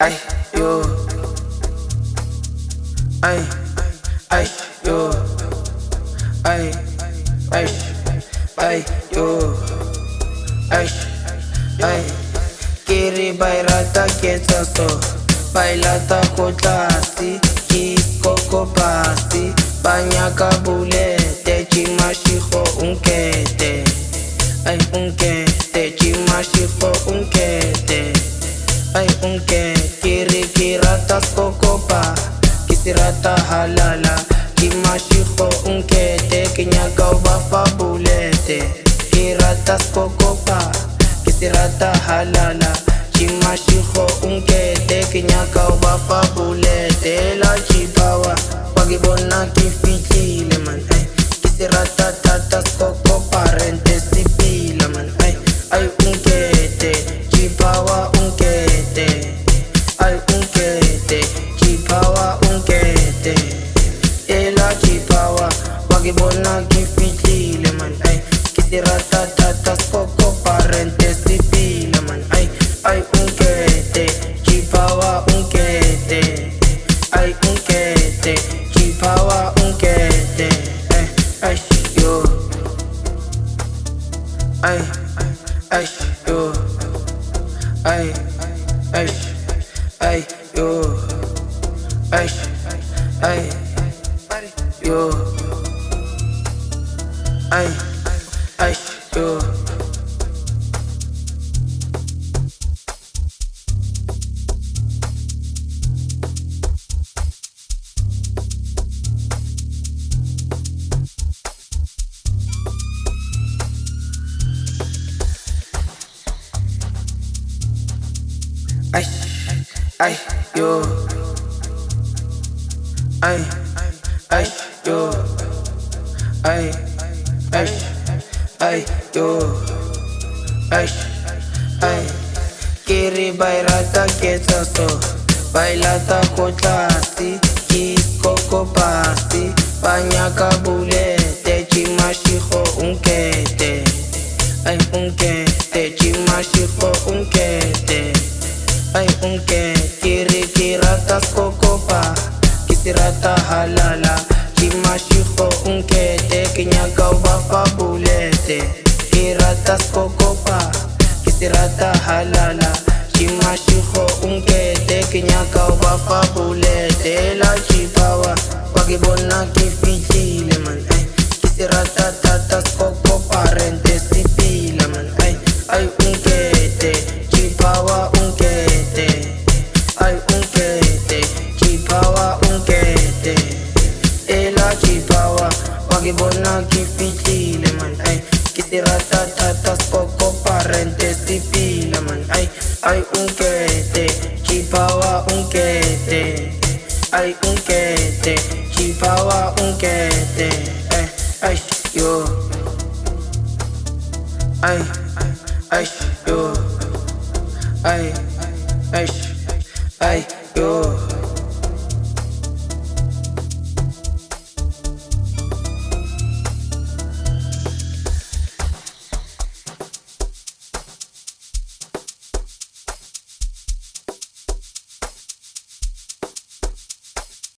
Ay, yo. Ay, ay, yo. Ay, ay, ay, yo. Ay, ay. Kiri bairata ketsa so. Bailata kotlasi, ki koko pasi. Banyaka bulete, chimashiko unkete. Ay, unkete, chimashiko unkete. Ay, kiri kirata skokopa, kisirata halala. Kimashiko unkete, kinyaka ubafa bulete. Kirata skokopa, kisirata halala. Kimashiko unkete, kinyaka ubafa bulete. La chipawa, wagibona kifitile man. Ay, kisirata tata skokopa, rente sipila man. Ay, unkete, chipawa unkete. Ay, unkete, chipawa unkete. Ela chipawa, wagibona kifitile man. Ay, kisirata tata skoko parente sipila man. Ay, unkete, chipawa unkete. Ay, unkete, chipawa unkete. Ay, yo. Ay, ay, yo. Ay, ay, ay, yo. Ay, ay, yo. Ay, ay, yo. Ay, ay, yo. Ay, ay, yo. Ay, ay, ay, yo. Ay, ay. Kiri bairata ketsa so. Bailata kotlasi, ki koko pasi. Banyaka bulete, chimashiko unkete. Ay, unkete, chimashiko unkete. Ay, kiri kirata skokopa, kisirata halala. Kimashiko unkete, kinyaka ubafa bulete. Kirata skokopa, kisirata halala. Kimashiko unkete, kinyaka ubafa bulete. La chipawa, wagibona kifitile man. Ay, kisirata tata skokopa, rente sipila man. Ay, unkete, chipawa unkete. Ay, unkete, chipawa unkete. Ela chipawa, wagibona kifitile man. Ay, kisirata tata skoko parente sipila man. Ay, unkete, chipawa unkete. Ay, unkete, chipawa unkete. Ay, yo. Ay, ay, yo. Ay, ay, ay, yo.